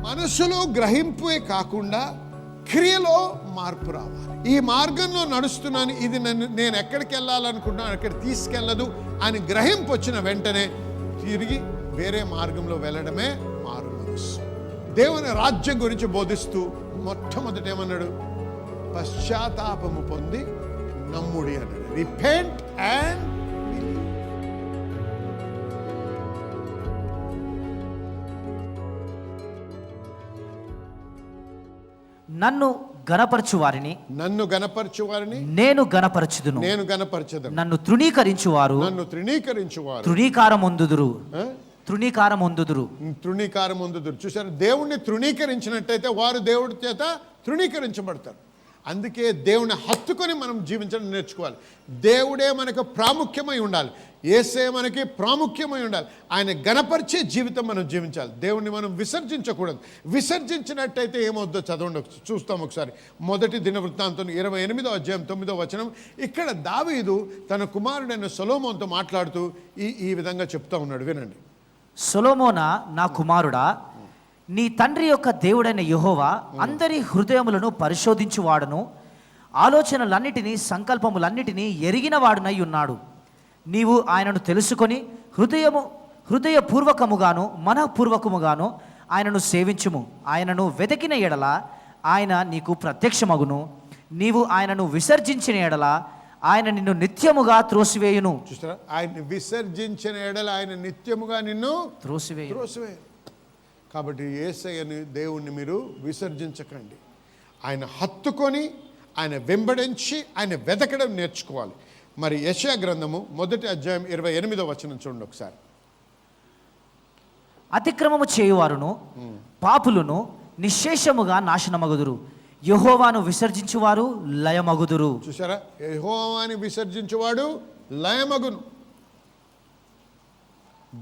మనసులో గ్రహింపే కాకుండా క్రియలో మార్పు రావాలి. ఈ మార్గంలో నడుస్తున్నాను, ఇది నేను ఎక్కడికి వెళ్ళాలనుకుంటున్నాను అక్కడ తీసుకెళ్ళదు అని గ్రహింపు వచ్చిన వెంటనే తిరిగి వేరే మార్గంలో వెళ్ళడమే మారు మనస్సు. దేవుని రాజ్యం గురించి బోధిస్తూ మొట్టమొదట ఏమన్నాడు? పశ్చాత్తాపము పొంది నమ్ముడి అన్నాడు. Repent and believe. నన్ను గణపరచు వారిని నేను గణపరచెదను. నన్ను తృణీకరించువారు తృణీకారమొందుదురు. చూసారు, దేవుణ్ణి తృణీకరించినట్టయితే వారు దేవుడి చేత తృణీకరించబడతారు. అందుకే దేవుని హత్తుకొని మనం జీవించడం నేర్చుకోవాలి. దేవుడే మనకు ప్రాముఖ్యమై ఉండాలి, యేసే మనకి ప్రాముఖ్యమై ఉండాలి. ఆయన గణపరిచే జీవితం మనం జీవించాలి. దేవుణ్ణి మనం విసర్జించకూడదు. విసర్జించినట్టయితే ఏమవుద్దో చదవండి, చూస్తాం ఒకసారి. మొదటి దినవృత్తాంతం 28వ అధ్యాయం 9వ వచనం. ఇక్కడ దావీదు తన కుమారుడైన సొలొమోనుతో మాట్లాడుతూ ఈ విధంగా చెప్తా ఉన్నాడు, వినండి. సొలొమోనా, నా కుమారుడా, నీ తండ్రి యొక్క దేవుడైన యెహోవా అందరి హృదయములను పరిశోధించువాడును, ఆలోచనలన్నిటినీ సంకల్పములన్నిటినీ ఎరిగిన వాడునై ఉన్నాడు. నీవు ఆయనను తెలుసుకొని హృదయపూర్వకముగాను మనఃపూర్వకముగాను ఆయనను సేవించుము. ఆయనను వెతికిన ఎడల ఆయన నీకు ప్రత్యక్షమగును. నీవు ఆయనను విసర్జించిన ఎడల ఆయన నిన్ను నిత్యముగా త్రోసివేయును. చూస్తారా, ఆయన విసర్జించిన ఎడల ఆయన నిత్యముగా నిన్ను త్రోసివేయు. కాబట్టి యేసయ్యని, దేవుణ్ణి మీరు విసర్జించకండి. ఆయన హత్తుకొని ఆయన వెంబడించి ఆయన వెతకడం నేర్చుకోవాలి. మరి యెషయా గ్రంథము 1వ అధ్యాయం 28వ వచనం చూడండి ఒకసారి. అతిక్రమము చేయువారును పాపులను నిశ్శేషముగా నాశనమగుదురు, యెహోవాను విసర్జించువారు లయమగుదురు. చూసారా, యెహోవాని విసర్జించువాడు లయమగును.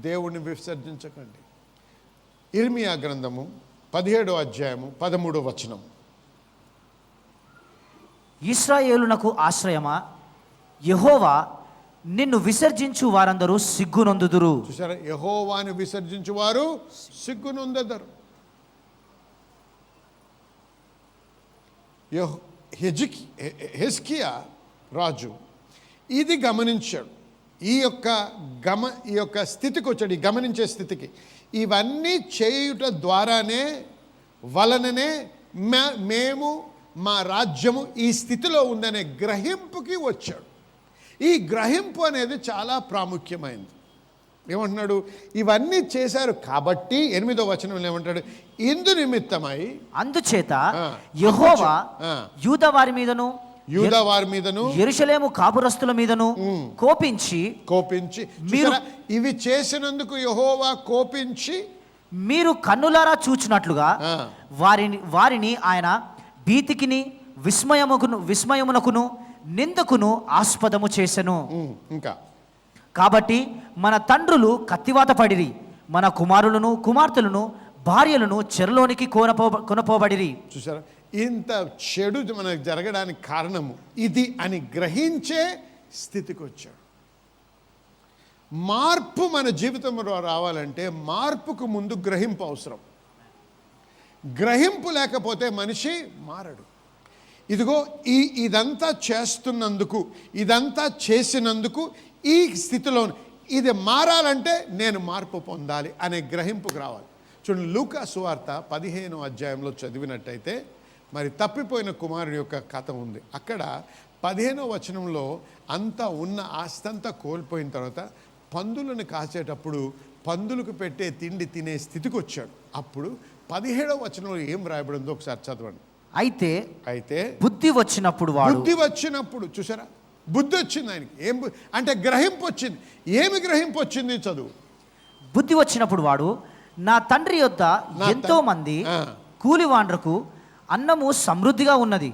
దేవుణ్ణి విసర్జించకండి. ఇర్మియా గ్రంథము 17వ అధ్యాయము 13వ వచనం. ఇశ్రాయేలునకు ఆశ్రయమా, యెహోవా నిన్ను విసర్జించు వారందరూ సిగ్గునొందుదురు. చూసారా, యెహోవాని విసర్జించు వారు సిగ్గునొందెదరు. హెజ్కియా రాజు ఇది గమనించాడు. ఈ యొక్క స్థితికి వచ్చాడు, ఈ గమనించే స్థితికి. ఇవన్నీ చేయుట ద్వారానే వలననే మేము మా రాజ్యము ఈ స్థితిలో ఉందనే గ్రహింపుకి వచ్చాడు. ఈ గ్రహింపు అనేది చాలా ప్రాముఖ్యమైనది. ఏమంటున్నాడు? ఇవన్నీ చేశారు కాబట్టి 8వ వచనంలో ఏమంటాడు? ఇందు నిమిత్తమై, అందుచేత యెహోవా యూదా వారి మీదను యెరూషలేము కాపురస్తుల మీదను కోపించి మీరు ఇవి చేసినందుకు యెహోవా కోపించి మీరు కన్నులారా చూచినట్లుగా వారిని ఆయన భీతికిని విస్మయమునకును నిందకును ఆస్పదము చేసెను. ఇంకా కాబట్టి మన తండ్రులు కత్తివాత పడిరి, మన కుమారులను కుమార్తెలను భార్యలను చెరలోనికి కొనపోబడిరి. చూసారా, ఇంత చెడు మనకు జరగడానికి కారణము ఇది అని గ్రహించే స్థితికి వచ్చాడు. మార్పు మన జీవితంలో రావాలంటే మార్పుకు ముందు గ్రహింపు అవసరం. గ్రహింపు లేకపోతే మనిషి మారడు. ఇదిగో ఇదంతా చేస్తున్నందుకు, ఇదంతా చేసినందుకు ఈ స్థితిలో ఇది మారాలంటే నేను మార్పు పొందాలి అనే గ్రహింపుకు రావాలి. చూడండి, లూకా సువార్త 15వ అధ్యాయంలో చదివినట్టయితే మరి తప్పిపోయిన కుమారుడి యొక్క కథ ఉంది. అక్కడ 15వ వచనంలో అంతా ఉన్న ఆస్తంతా కోల్పోయిన తర్వాత పందులను కాసేటప్పుడు పందులకు పెట్టే తిండి తినే స్థితికి వచ్చాడు. అప్పుడు 17వ వచనంలో ఏం రాయబడిందో ఒకసారి చదవండి. అయితే బుద్ధి వచ్చినప్పుడు చూసారా, బుద్ధి వచ్చింది ఆయనకి. అంటే గ్రహింపు వచ్చింది. ఏమి గ్రహింపు వచ్చింది? చదువు. బుద్ధి వచ్చినప్పుడు వాడు, నా తండ్రి యొద్ద ఎంతో మంది కూలివాండ్రకు అన్నము సమృద్ధిగా ఉన్నది,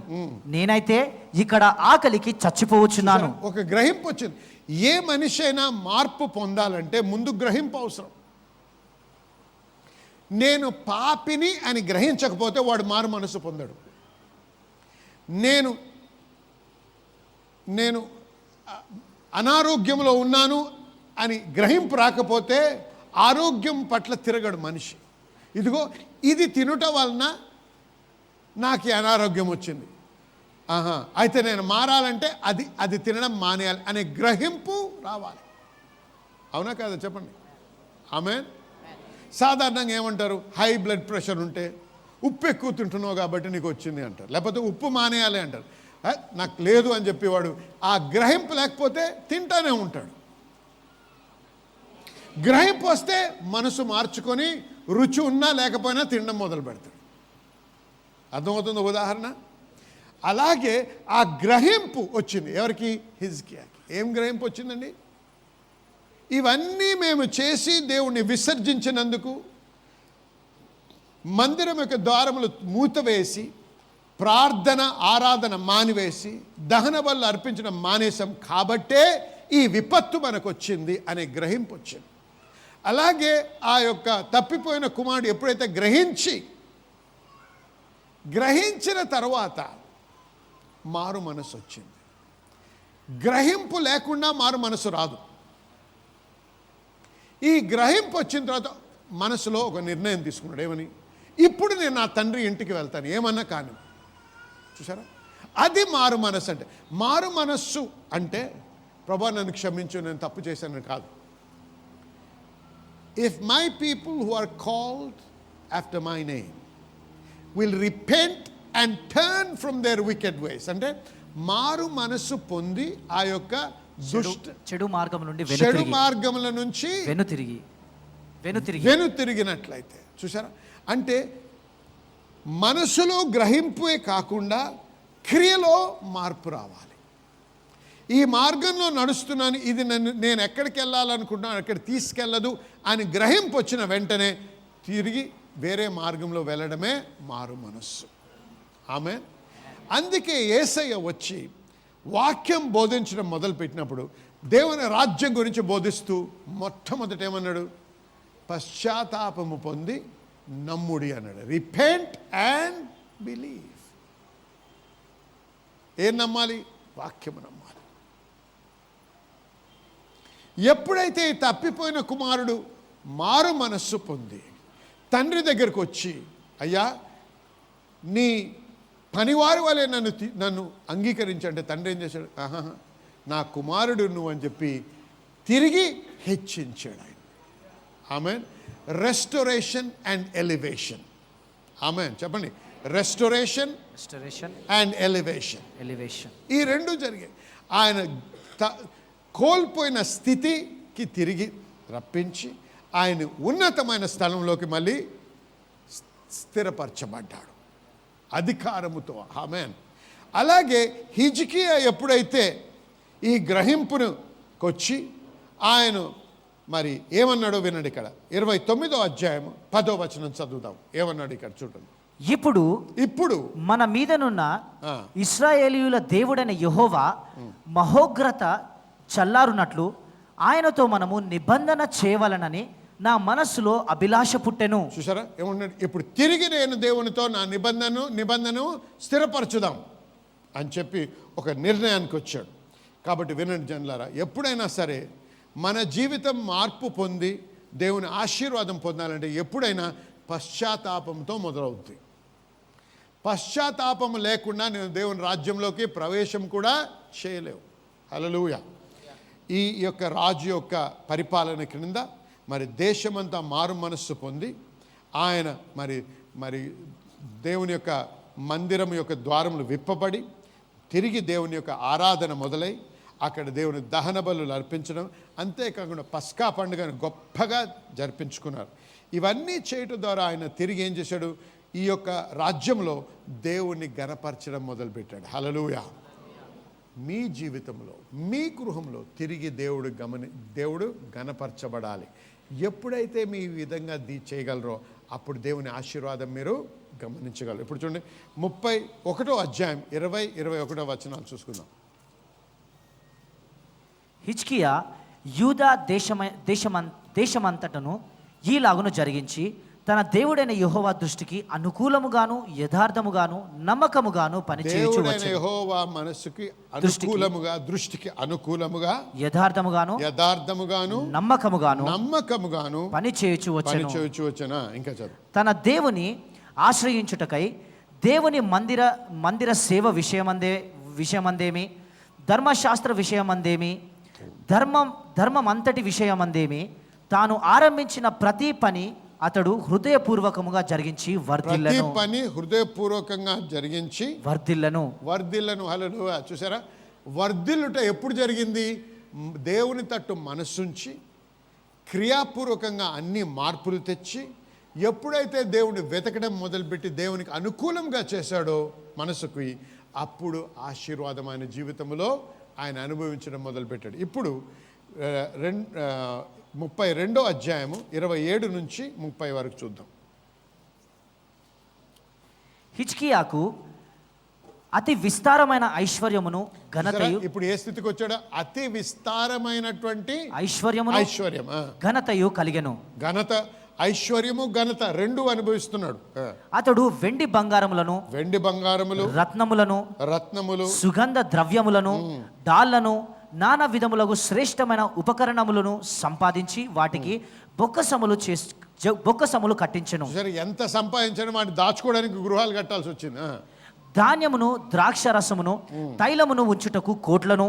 నేనైతే ఇక్కడ ఆకలికి చచ్చిపోవచ్చున్నాను. ఒక గ్రహింపు వచ్చింది. ఏ మనిషి అయినా మార్పు పొందాలంటే ముందు గ్రహింపు అవసరం. నేను పాపిని అని గ్రహించకపోతే వాడు మారు మనసు పొందడు. నేను అనారోగ్యంలో ఉన్నాను అని గ్రహింపు రాకపోతే ఆరోగ్యం పట్ల తిరగడు మనిషి. ఇదిగో ఇది తినుట వలన నాకు ఈ అనారోగ్యం వచ్చింది, అయితే నేను మారాలంటే అది తినడం మానేయాలి అనే గ్రహింపు రావాలి. అవునా కాదా చెప్పండి? ఆమేన్. సాధారణంగా ఏమంటారు, హై బ్లడ్ ప్రెషర్ ఉంటే ఉప్పు ఎక్కువ తింటున్నావు కాబట్టి నీకు వచ్చింది అంటారు, లేకపోతే ఉప్పు మానేయాలి అంటారు. నాకు లేదు అని చెప్పేవాడు ఆ గ్రహింపు లేకపోతే తింటానే ఉంటాడు. గ్రహింపు వస్తే మనసు మార్చుకొని రుచి ఉన్నా లేకపోయినా తినడం మొదలు పెడతాడు. అర్థమవుతుంది ఉదాహరణ? అలాగే ఆ గ్రహింపు వచ్చింది ఎవరికి? హిజ్కియాకి. ఏం గ్రహింపు వచ్చిందండి? ఇవన్నీ మేము చేసి దేవుణ్ణి విసర్జించినందుకు, మందిరం యొక్క ద్వారములు మూతవేసి, ప్రార్థన ఆరాధన మానివేసి, దహన బలులు అర్పించడం మానేశాం కాబట్టే ఈ విపత్తు మనకు వచ్చింది అనే గ్రహింపు వచ్చింది. అలాగే ఆ యొక్క తప్పిపోయిన కుమారుడు ఎప్పుడైతే గ్రహించిన తర్వాత మారు మనసు వచ్చింది. గ్రహింపు లేకుండా మారు మనసు రాదు. ఈ గ్రహింపు వచ్చిన తర్వాత మనసులో ఒక నిర్ణయం తీసుకున్నాడు. ఏమని? ఇప్పుడు నేను నా తండ్రి ఇంటికి వెళ్తాను, ఏమన్నా కానీ. చూసారా? అది మారు మనస్సు అంటే. మారు మనస్సు అంటే ప్రభా నన్ను క్షమించు, నేను తప్పు చేశానని కాదు. If my people who are called after my name will repent and turn from their wicked ways, అంటే మారు మనస్సు పొంది ఆ యొక్క చెడు మార్గముల నుంచి వెనుతిరిగినట్లయితే. చూసారా? అంటే మనసులో గ్రహింపే కాకుండా క్రియలో మార్పు రావాలి. ఈ మార్గంలో నడుస్తున్నాను, ఇది నేను ఎక్కడికి వెళ్ళాలనుకుంటున్నాను అక్కడ తీసుకెళ్ళదు అని గ్రహింపు వచ్చిన వెంటనే తిరిగి వేరే మార్గంలో వెళ్ళడమే మారు మనస్సు. ఆమేన్. అందుకే యేసయ్య వచ్చి వాక్యం బోధించడం మొదలుపెట్టినప్పుడు దేవుని రాజ్యం గురించి బోధిస్తూ మొట్టమొదట ఏమన్నాడు? పశ్చాత్తాపము పొంది నమ్ముడి అన్నాడు. Repent and believe. ఏం నమ్మాలి? వాక్యము నమ్మాలి. ఎప్పుడైతే ఈ తప్పిపోయిన కుమారుడు మారు మనస్సు పొంది తండ్రి దగ్గరకు వచ్చి, అయ్యా నీ పనివారి వలె నన్ను అంగీకరించంటే తండ్రి ఏం చేశాడు? నా కుమారుడు నువ్వు అని చెప్పి తిరిగి హెచ్చించాడు ఆయన. Amen. Restoration and elevation. Amen. చెప్పండి. Restoration and elevation. ఈ రెండు జరిగాయి. ఆయన కోల్పోయిన స్థితికి తిరిగి రప్పించి ఆయన ఉన్నతమైన స్థలంలోకి మళ్ళీ స్థిరపరచబడ్డాడు అధికారముతో. ఆమేన్. అలాగే హిజ్కియా ఎప్పుడైతే ఈ గ్రహింపునుకొచ్చి ఆయన మరి ఏమన్నాడో వినండి. ఇక్కడ 29వ అధ్యాయం 10వ వచనం చదువుదాం. ఏమన్నాడు ఇక్కడ చూడండి. ఇప్పుడు మన మీదనున్న ఇశ్రాయేలీయుల దేవుడైన యెహోవా మహోగ్రత చల్లారునట్లు ఆయనతో మనము నిబంధన చేయవలనని నా మనస్సులో అభిలాష పుట్టెను. చూసారా ఏమన్నాడు? ఇప్పుడు తిరిగి నేను దేవునితో నా నిబంధన స్థిరపరచుదాం అని చెప్పి ఒక నిర్ణయానికి వచ్చాడు. కాబట్టి వినండి జనులారా, ఎప్పుడైనా సరే మన జీవితం మార్పు పొంది దేవుని ఆశీర్వాదం పొందాలంటే ఎప్పుడైనా పశ్చాత్తాపంతో మొదలవుతుంది. పశ్చాత్తాపం లేకుండా నేను దేవుని రాజ్యంలోకి ప్రవేశం కూడా చేయలేవు. హల్లెలూయా. ఈ యొక్క రాజు యొక్క పరిపాలన క్రింద మరి దేశమంతా మారు మనస్సు పొంది ఆయన మరి దేవుని యొక్క మందిరం యొక్క ద్వారములు విప్పబడి తిరిగి దేవుని యొక్క ఆరాధన మొదలై అక్కడ దేవుని దహన బలులు అర్పించడం, అంతేకాకుండా పస్కా పండుగను గొప్పగా జరిపించుకున్నారు. ఇవన్నీ చేయటం ద్వారా ఆయన తిరిగి ఏం చేశాడు? ఈ యొక్క రాజ్యంలో దేవుణ్ణి గణపరచడం మొదలుపెట్టాడు. హల్లెలూయా. మీ జీవితంలో మీ గృహంలో తిరిగి దేవుడు గణపరచబడాలి. ఎప్పుడైతే మీ విధంగా చేయగలరో అప్పుడు దేవుని ఆశీర్వాదం మీరు గమనించగలరు. ఇప్పుడు చూడండి 31వ అధ్యాయం 20-21 వచనాలు చూసుకుందాం. హిజ్కియా యూదా దేశమంతటను ఈలాగును జరిగించి తన దేవుడైన యెహోవా దృష్టికి అనుకూలముగాను యథార్థముగాను నమ్మకముగాను పనిచేయచ్చు దేవుడైన వచ్చెను. యెహోవా మనసుకి అనుకూలముగా, దృష్టికి అనుకూలముగా, యథార్థముగాను యథార్థముగాను, నమ్మకముగాను పని చేయొచ్చు వచ్చెను. వచ్చనా. ఇంకా చదువు. తన దేవుని ఆశ్రయించుటకై దేవుని మందిర సేవ విషయమందేమి, ధర్మశాస్త్ర విషయమందేమి, ధర్మమంతటి విషయమందేమి, తాను ఆరంభించిన ప్రతి పని అతడు హృదయపూర్వకముగా జరిగించి ప్రతి పని హృదయపూర్వకంగా జరిగించి వర్ధిల్లను. హల్లెలూయా. చూసారా, వర్ధిల్లుట ఎప్పుడు జరిగింది? దేవుని తట్టు మనస్సుంచి క్రియాపూర్వకంగా అన్ని మార్పులు తెచ్చి, ఎప్పుడైతే దేవుని వెతకడం మొదలుపెట్టి దేవునికి అనుకూలంగా చేశాడో మనసుకి, అప్పుడు ఆశీర్వాదమైన జీవితంలో ఆయన అనుభవించడం మొదలుపెట్టాడు. ఇప్పుడు 32వ అధ్యాయము 27 నుంచి 30 వరకు చూద్దాం. హిజ్కియాకు అతి విస్తారమైన ఐశ్వర్యమును ఘనతయు. ఇప్పుడు ఏ స్థితికి వచ్చాడో? అతి విస్తారమైనటువంటి ఐశ్వర్యం ఘనతయు కలిగెను. ఐశ్వర్యము ఘనత రెండు అనుభవిస్తున్నాడు. అతడు వెండి బంగారములు రత్నములు సుగంధ ద్రవ్యములను డాళ్లను నానా విధములకు శ్రేష్టమైన ఉపకరణములను సంపాదించి వాటికి బొక్కసములు కట్టించెను. ఎంత సంపాదించడం, వాటిని దాచుకోవడానికి గృహాలు కట్టాల్సి వచ్చింది. ధాన్యమును ద్రాక్షరసమును తైలమును ఉంచుటకు కోట్లను,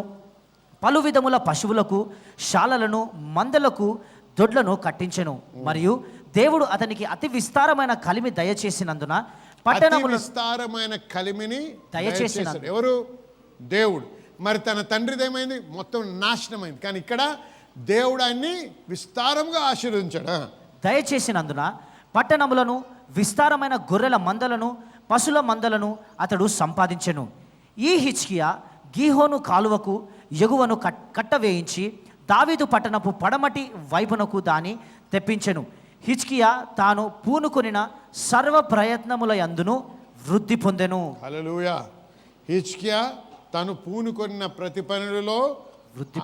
పలు విధముల పశువులకు శాలలను మందలకు దొడ్లను కట్టించెను. మరియు దేవుడు అతనికి అతి విస్తారమైన కలిమి దయచేసినందున విస్తారమైన కలిమిని దయచేసినాడు. ఎవరు? దేవుడు. మరి తన తండ్రిదేమైంది? మొత్తం నాశనమైంది. కానీ ఇక్కడ దేవుడు ఆయన్ని విస్తారంగా ఆశీర్వదించాడు. దయచేసినందున పట్టణములను, విస్తారమైన గొర్రెల మందలను, పశుల మందలను అతడు సంపాదించెను. ఈ హిజ్కియా గీహోను కాలువకు ఎగువను కట్టవేయించి దావీదు పట్టణపు పడమటి వైపునకు దాని తెప్పించెను. హిజ్కియా తాను పూనుకొనిన సర్వ ప్రయత్నముల యందును వృద్ధి పొందెను. హల్లెలూయా. హిజ్కియా తాను పూనుకొనిన ప్రతి పనులలో వృద్ధి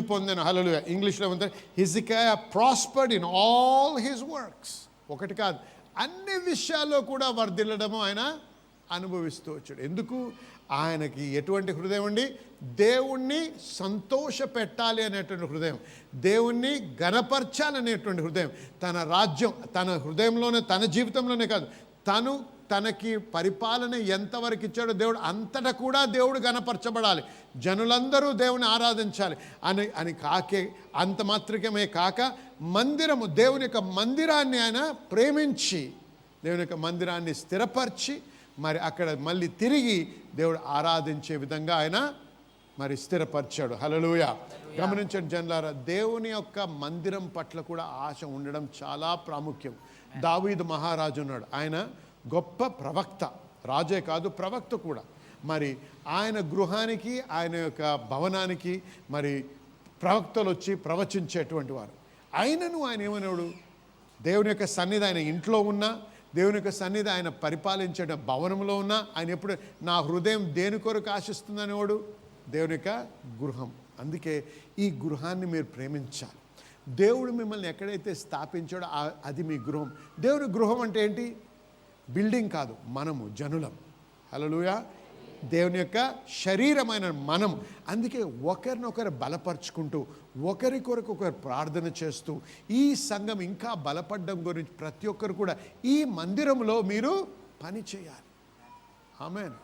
పొందెను. హల్లెలూయా. ఇంగ్లీష్లో ఉంది, హిజ్కియా prospered in all his works. ఒకటి కాదు, అన్ని విషయాల్లో కూడా వర్ధిల్లడము ఆయన అనుభవిస్తూ వచ్చాడు. ఎందుకు? ఆయనకి ఎటువంటి హృదయం అండి? దేవుణ్ణి సంతోష పెట్టాలి అనేటువంటి హృదయం, దేవుణ్ణి గణపరచాలనేటువంటి హృదయం. తన రాజ్యం తన హృదయంలోనే, తన జీవితంలోనే కాదు, తనకి పరిపాలన ఎంతవరకు ఇచ్చాడో దేవుడు అంతటా కూడా దేవుడు గణపరచబడాలి, జనులందరూ దేవుని ఆరాధించాలి అని కాకే, అంత మాత్రమే కాక మందిరము, దేవుని యొక్క మందిరాన్ని ఆయన ప్రేమించి దేవుని యొక్క మందిరాన్ని స్థిరపరిచి మరి అక్కడ మళ్ళీ తిరిగి దేవుడు ఆరాధించే విధంగా ఆయన మరి స్థిరపరిచాడు. హల్లెలూయా. గమనించండి జనులారా, దేవుని యొక్క మందిరం పట్ల కూడా ఆశ ఉండడం చాలా ప్రాముఖ్యం. దావీదు మహారాజు ఉన్నాడు, ఆయన గొప్ప ప్రవక్త, రాజే కాదు ప్రవక్త కూడా. మరి ఆయన గృహానికి, ఆయన యొక్క భవనానికి మరి ప్రవక్తలు వచ్చి ప్రవచించేటువంటి వారు. ఆయనను ఆయన ఏమన్నాడు? దేవుని యొక్క సన్నిధి ఆయన ఇంట్లో ఉన్నా, దేవుని యొక్క సన్నిధి ఆయన పరిపాలించే భవనంలో ఉన్నా, ఆయన ఎప్పుడు నా హృదయం దేని కొరకు ఆశిస్తుందనేవాడు? దేవుని యొక్క గృహం. అందుకే ఈ గృహాన్ని మీరు ప్రేమించాలి. దేవుడు మిమ్మల్ని ఎక్కడైతే స్థాపించాడో అది మీ గృహం. దేవుని గృహం అంటే ఏంటి? బిల్డింగ్ కాదు, మనము జనులం. హల్లెలూయా. దేవుని యొక్క శరీరమైన మనం. అందుకే ఒకరినొకరు బలపరుచుకుంటూ, ఒకరి కొరకు ఒకరు ప్రార్థన చేస్తూ, ఈ సంఘం ఇంకా బలపడడం గురించి ప్రతి ఒక్కరు కూడా ఈ మందిరంలో మీరు పని చేయాలి. ఆమేన్.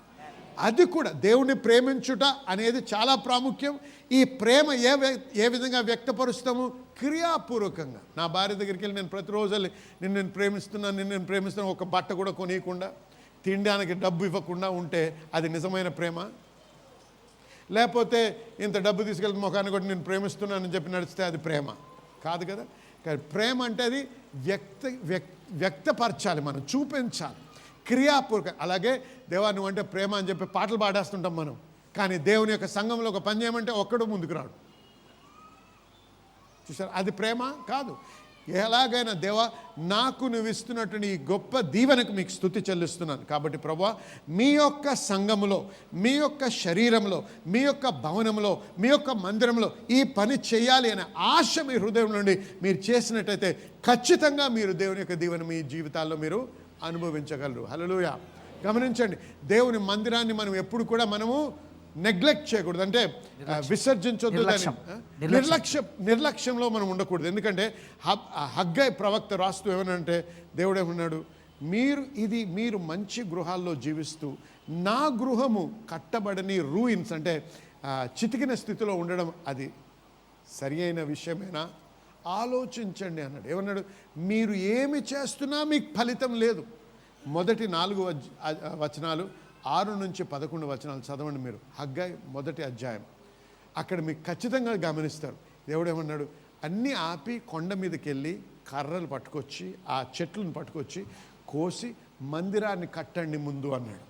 అది కూడా దేవుని ప్రేమించుట అనేది చాలా ప్రాముఖ్యం. ఈ ప్రేమ ఏ విధంగా వ్యక్తపరుస్తాము? క్రియాపూర్వకంగా. నా భార్య దగ్గరికి వెళ్ళి నేను ప్రతిరోజు నేను ప్రేమిస్తున్నాను ఒక బట్ట కూడా కొనియకుండా, తినడానికి డబ్బు ఇవ్వకుండా ఉంటే అది నిజమైన ప్రేమ? లేకపోతే ఇంత డబ్బు తీసుకెళ్ళి ముఖాన్ని కూడా నేను ప్రేమిస్తున్నానని చెప్పి నడిస్తే అది ప్రేమ కాదు కదా. కానీ ప్రేమ అంటే అది వ్యక్తపరచాలి, మనం చూపించాలి, క్రియాపూర్వక. అలాగే దేవా నువ్వు అంటే ప్రేమ అని చెప్పి పాటలు పాడేస్తుంటాం మనం, కానీ దేవుని యొక్క సంఘంలో ఒక పని చేయమంటే ఒక్కడు ముందుకు రాడు. చూసారు, అది ప్రేమ కాదు. ఎలాగైనా దేవా నాకు నువ్వు ఇస్తున్నటువంటి ఈ గొప్ప దీవెనకు మీకు స్తుతి చెల్లిస్తున్నాను. కాబట్టి ప్రభువా, మీ యొక్క సంఘములో, మీ యొక్క శరీరంలో, మీ యొక్క భవనంలో, మీ యొక్క మందిరంలో ఈ పని చేయాలి అనే ఆశ మీ హృదయం నుండి మీరు చేసినట్టయితే ఖచ్చితంగా మీరు దేవుని యొక్క దీవెన మీ జీవితాల్లో మీరు అనుభవించగలరు. హల్లెలూయా. గమనించండి, దేవుని మందిరాన్ని మనం ఎప్పుడు కూడా మనము నెగ్లెక్ట్ చేయకూడదు, అంటే విసర్జించొద్దు, నిర్లక్ష్యంలో మనం ఉండకూడదు. ఎందుకంటే హగ్గై ప్రవక్త రాస్తూ ఏమనంటే, దేవుడు ఏమన్నాడు, మీరు మంచి గృహాల్లో జీవిస్తూ నా గృహము కట్టబడని రూయిన్స్, అంటే చితికిన స్థితిలో ఉండడం అది సరి అయిన విషయమేనా, ఆలోచించండి అన్నాడు. ఏమన్నాడు, మీరు ఏమి చేస్తున్నా మీకు ఫలితం లేదు. మొదటి 4 వచనాలు 6 నుంచి 11 వచనాలు చదవండి మీరు, హగ్గై మొదటి అధ్యాయం. అక్కడ మీకు ఖచ్చితంగా గమనిస్తారు. దేవుడు ఏమన్నాడు, అన్నీ ఆపి కొండ మీదకి వెళ్ళి కర్రలు పట్టుకొచ్చి ఆ చెట్లను పట్టుకొచ్చి కోసి మందిరాన్ని కట్టండి ముందు అన్నాడు.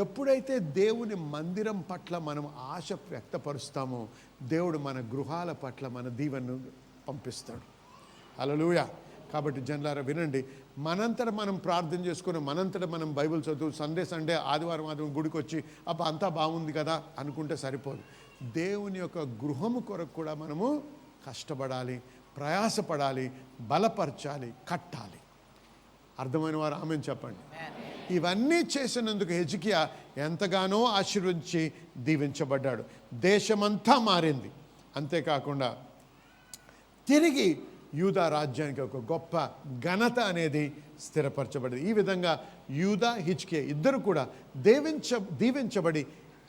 ఎప్పుడైతే దేవుని మందిరం పట్ల మనం ఆశ వ్యక్తపరుస్తామో దేవుడు మన గృహాల పట్ల మన దీవెనను పంపిస్తాడు. హల్లెలూయా. కాబట్టి జనులారా వినండి, మనంతట మనం ప్రార్థన చేసుకుని, మనంతట మనం బైబిల్ చదువు, సండే ఆదివారం గుడికి వచ్చి అబ్బా అంతా బాగుంది కదా అనుకుంటే సరిపోదు. దేవుని యొక్క గృహము కొరకు కూడా మనము కష్టపడాలి, ప్రయాసపడాలి, బలపరచాలి, కట్టాలి. అర్థమైన వారు ఆమెను చెప్పండి. ఇవన్నీ చేసినందుకు హెజ్కియా ఎంతగానో ఆశీర్వదించి దీవించబడ్డాడు. దేశమంతా మారింది. అంతేకాకుండా తిరిగి యూదా రాజ్యానికి ఒక గొప్ప ఘనత అనేది స్థిరపరచబడింది. ఈ విధంగా యూదా, హిజ్కియా ఇద్దరు కూడా దీవించబడి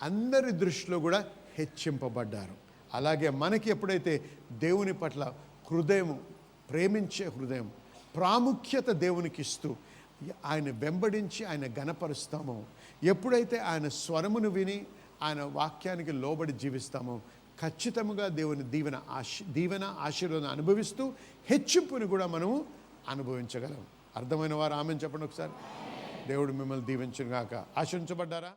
అందరి దృష్టిలో కూడా హెచ్చింపబడ్డారు. అలాగే మనకి ఎప్పుడైతే దేవుని పట్ల హృదయం, ప్రేమించే హృదయం, ప్రాముఖ్యత దేవునికి ఇస్తూ ఆయన వెంబడించి ఆయన ఘనపరుస్తామో, ఎప్పుడైతే ఆయన స్వరమును విని ఆయన వాక్యానికి లోబడి జీవిస్తామో ఖచ్చితంగా దేవుని దీవెన ఆశీర్వాదం అనుభవిస్తూ హెచ్చింపుని కూడా మనము అనుభవించగలం. అర్థమైన వారు ఆమెను చెప్పండి ఒకసారి. దేవుడు మిమ్మల్ని దీవించును గాక. ఆశీర్వదించబడ్డారా?